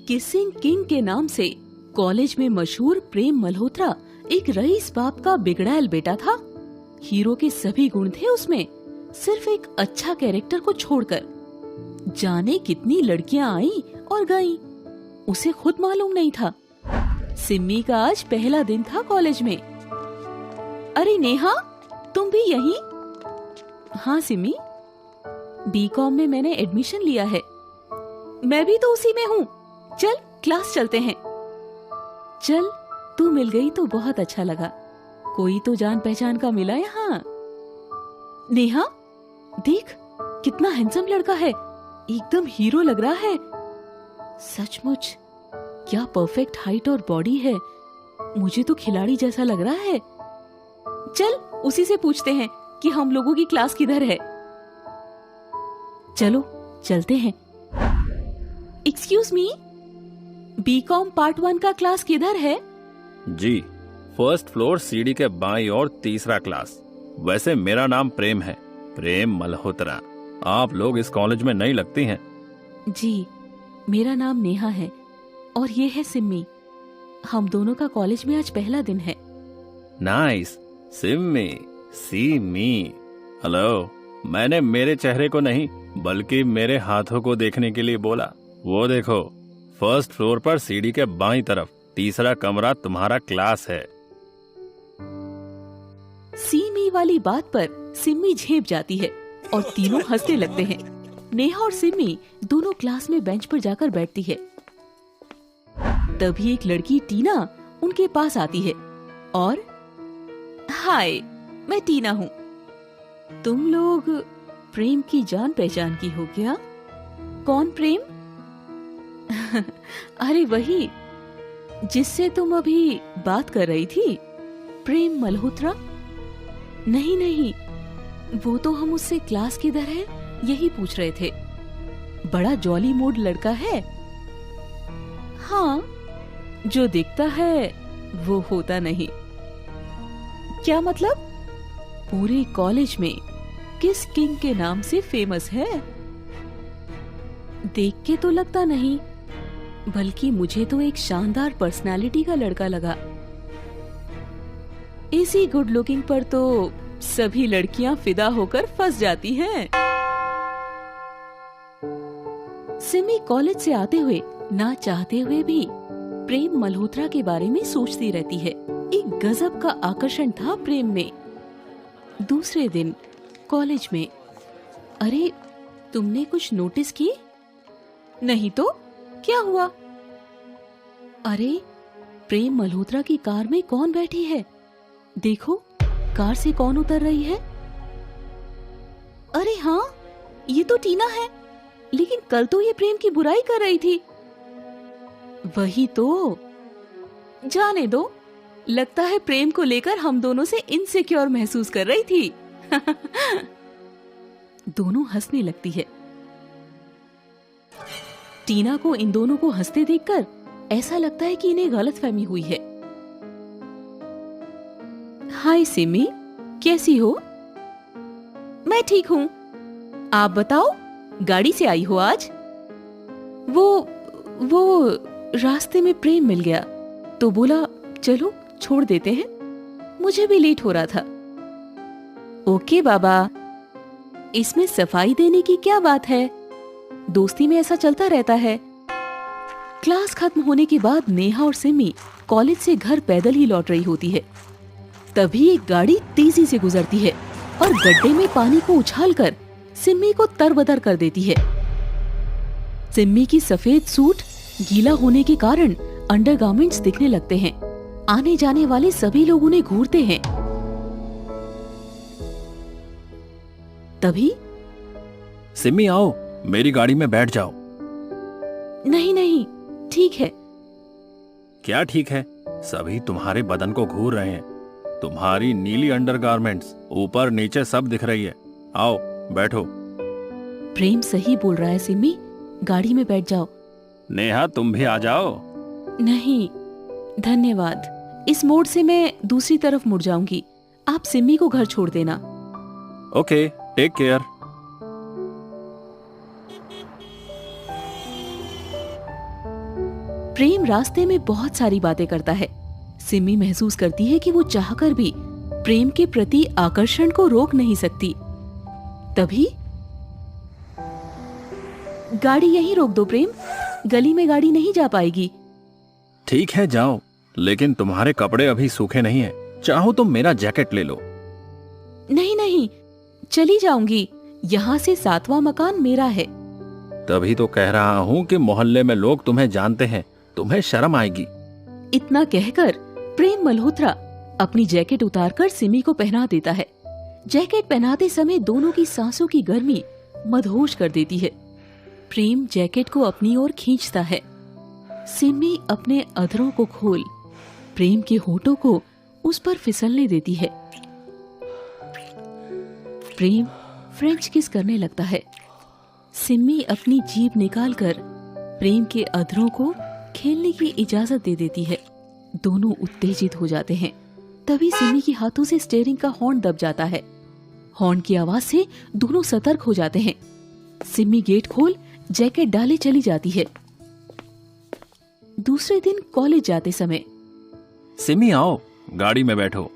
Kissing king के नाम से कॉलेज में मशहूर प्रेम मल्होत्रा एक रईस बाप का बिगड़ैल बेटा था। हीरो के सभी गुण थे उसमें, सिर्फ एक अच्छा कैरेक्टर को छोड़कर। जाने कितनी लड़कियां आई और गईं, उसे खुद मालूम नहीं था। सिम्मी का आज पहला दिन था कॉलेज में। अरे नेहा, तुम भी यहीं? हाँ सिम्मी, बीकॉम में मैंने एडमिशन लिया है। मैं भी तो उसी में हूँ। चल क्लास चलते हैं। चल, तू मिल गई तो बहुत अच्छा लगा। कोई तो जान पहचान का मिला यहाँ। नेहा देख, कितना हैंडसम लड़का है, एकदम हीरो लग रहा है। सचमुच क्या परफेक्ट हाइट और बॉडी है, मुझे तो खिलाड़ी जैसा लग रहा है। चल उसी से पूछते हैं कि हम लोगों की क्लास किधर है। चलो चलते हैं। एक्सक्यूज मी, बीकॉम पार्ट 1 का क्लास किधर है? जी, फर्स्ट फ्लोर, सीढ़ी के बाईं ओर, तीसरा क्लास। वैसे मेरा नाम प्रेम है, प्रेम मल्होत्रा। आप लोग इस कॉलेज में नई लगती हैं। जी, मेरा नाम नेहा है और ये है सिम्मी। हम दोनों का कॉलेज में आज पहला दिन है। नाइस, सिम्मी, सी मी। हेलो। मैंने मेरे चेहरे को नहीं बल्कि मेरे हाथों को देखने के लिए बोला। वो देखो, फर्स्ट फ्लोर पर सीढ़ी के बाईं तरफ तीसरा कमरा तुम्हारा क्लास है। सी मी वाली बात पर सिम्मी झेप जाती है और तीनों हंसने लगते हैं। नेहा और सिम्मी दोनों क्लास में बेंच पर जाकर बैठती है। तभी एक लड़की टीना उनके पास आती है और हाय, मैं टीना हूँ। तुम लोग प्रेम की जान पहचान की हो क्या? कौन प्रेम? अरे वही जिससे तुम अभी बात कर रही थी, प्रेम मल्होत्रा। नहीं नहीं, वो तो हम उससे क्लास किधर है यही पूछ रहे थे। बड़ा जॉली मूड लड़का है। हाँ, जो दिखता है वो होता नहीं। क्या मतलब? पूरे कॉलेज में किस किंग के नाम से फेमस है। देख के तो लगता नहीं, बल्कि मुझे तो एक शानदार पर्सनालिटी का लड़का लगा। इसी गुड लुकिंग पर तो सभी लड़कियां फिदा होकर फंस जाती हैं। सिमी कॉलेज से आते हुए ना चाहते हुए भी प्रेम मल्होत्रा के बारे में सोचती रहती है। एक गजब का आकर्षण था प्रेम में। दूसरे दिन कॉलेज में। अरे, तुमने कुछ नोटिस की? नहीं तो क्या हुआ? अरे, प्रेम मल्होत्रा की कार में कौन बैठी है? देखो, कार से कौन उतर रही है? अरे हाँ, ये तो टीना है। लेकिन कल तो ये प्रेम की बुराई कर रही थी। वही तो। जाने दो, लगता है प्रेम को लेकर हम दोनों से इनसिक्योर महसूस कर रही थी। दोनों हंसने लगती है। टीना को इन दोनों को हंसते देखकर ऐसा लगता है कि इन्हें गलतफहमी हुई है। हाय सिमी, कैसी हो? मैं ठीक हूँ। आप बताओ, गाड़ी से आई हो आज? वो रास्ते में प्रेम मिल गया तो बोला चलो छोड़ देते हैं। मुझे भी लेट हो रहा था। ओके बाबा, इसमें सफाई देने की क्या बात है? दोस्ती में ऐसा चलता रहता है। क्लास खत्म होने के बाद नेहा और सिमी कॉलेज से घर पैदल ही लौट रही होती है। तभी एक गाड़ी तेजी से गुजरती है और गड्ढे में पानी को उछालकर सिम्मी को तरबतर कर देती है। सिम्मी की सफेद सूट गीला होने के कारण अंडरगारमेंट्स दिखने लगते हैं। आने जाने वाले सभी लोग उन्हें घूरते हैं। तभी सिम्मी आओ, मेरी गाड़ी में बैठ जाओ। नहीं नहीं, ठीक है। क्या ठीक है? सभी तुम्हारे बदन को घूर रहे हैं। तुम्हारी नीली अंडरगारमेंट्स ऊपर नीचे सब दिख रही है। आओ बैठो। प्रेम सही बोल रहा है सिम्मी, गाड़ी में बैठ जाओ। नेहा, तुम भी आ जाओ। नहीं धन्यवाद, इस मोड़ से मैं दूसरी तरफ मुड़ जाऊंगी। आप सिम्मी को घर छोड़ देना। Okay, take care. प्रेम रास्ते में बहुत सारी बातें करता है। सिमी महसूस करती है कि वो चाहकर भी प्रेम के प्रति आकर्षण को रोक नहीं सकती। तभी गाड़ी यहीं रोक दो प्रेम, गली में गाड़ी नहीं जा पाएगी। ठीक है जाओ, लेकिन तुम्हारे कपड़े अभी सूखे नहीं हैं। चाहो तो मेरा जैकेट ले लो। नहीं नहीं, चली जाऊंगी, यहाँ से 7वां मकान मेरा है। तभी तो कह रहा हूँ कि मोहल्ले में लोग तुम्हें जानते हैं, तुम्हें शर्म आएगी। इतना कहकर प्रेम मल्होत्रा अपनी जैकेट उतारकर सिमी को पहना देता है। जैकेट पहनाते समय दोनों की सांसों की गर्मी मदहोश कर देती है। प्रेम जैकेट को अपनी ओर खींचता है। सिमी अपने अधरों को खोल प्रेम के होठों को उस पर फिसलने देती है। प्रेम फ्रेंच किस करने लगता है। सिमी अपनी जीभ निकालकर प्रेम के अधरों को खेलने की इजाजत दे देती है। दोनों उत्तेजित हो जाते हैं। तभी सिमी के हाथों से स्टीयरिंग का हॉर्न दब जाता है। हॉर्न की आवाज से दोनों सतर्क हो जाते हैं। सिमी गेट खोल जैकेट डाले चली जाती है। दूसरे दिन कॉलेज जाते समय, सिमी आओ, गाड़ी में बैठो।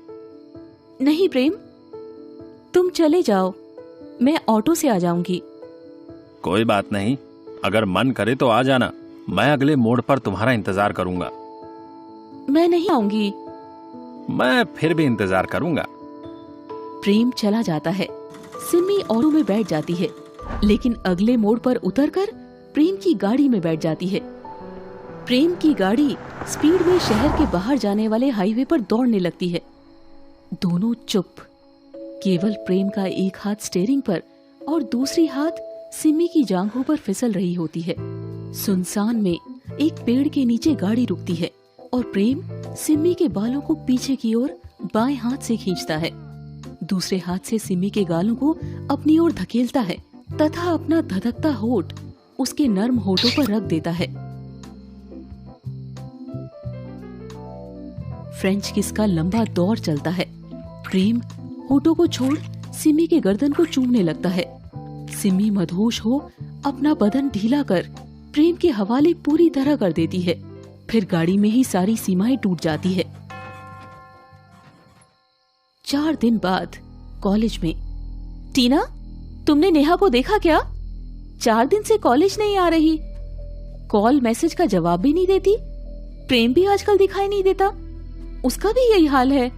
नहीं प्रेम, तुम चले जाओ, मैं ऑटो से आ जाऊंगी। कोई बात नहीं, अगर मन करे तो आ जाना, मैं अगले मोड़ पर तुम्हारा इंतजार करूंगा। मैं नहीं आऊंगी। मैं फिर भी इंतजार करूंगा। प्रेम चला जाता है। सिमी ऑटो में बैठ जाती है, लेकिन अगले मोड़ पर उतरकर प्रेम की गाड़ी में बैठ जाती है। प्रेम की गाड़ी स्पीड में शहर के बाहर जाने वाले हाईवे पर दौड़ने लगती है। दोनों चुप। केवल प्रेम का एक हाथ स्टीयरिंग पर और दूसरी हाथ सिमी की जांघों पर फिसल रही होती है। सुनसान में एक पेड़ के नीचे गाड़ी रुकती है और प्रेम सिमी के बालों को पीछे की ओर बाएं हाथ से खींचता है। दूसरे हाथ से सिमी के गालों को अपनी ओर धकेलता है तथा अपना धधकता होठ उसके नर्म होठों पर रख देता है। फ्रेंच किस का लंबा दौर चलता है। प्रेम होठों को छोड़ सिमी के गर्दन को चूमने लगता है। सिमी मदहोश हो अपना बदन ढीला कर प्रेम के हवाले पूरी तरह कर देती है। फिर गाड़ी में ही सारी सीमाएं टूट जाती है। 4 दिन बाद कॉलेज में, टीना, तुमने नेहा को देखा क्या? 4 दिन से कॉलेज नहीं आ रही, कॉल मैसेज का जवाब भी नहीं देती। प्रेम भी आजकल दिखाई नहीं देता, उसका भी यही हाल है।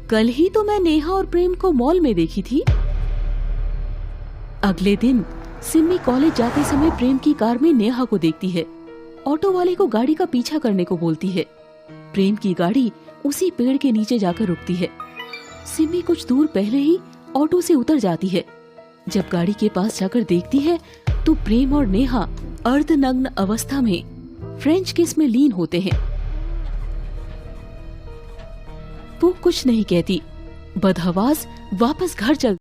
कल ही तो मैं नेहा और प्रेम को मॉल में देखी थी। अगले दिन सिमी कॉलेज जाते समय प्रेम की कार में नेहा को देखती है। ऑटो वाले को गाड़ी का पीछा करने को बोलती है। प्रेम की गाड़ी उसी पेड़ के नीचे जाकर रुकती है। सिमी कुछ दूर पहले ही ऑटो से उतर जाती है। जब गाड़ी के पास जाकर देखती है तो प्रेम और नेहा अर्धनग्न अवस्था में फ्रेंच किस में लीन होते हैं। वो कुछ नहीं कहती, बदहवास वापस घर चल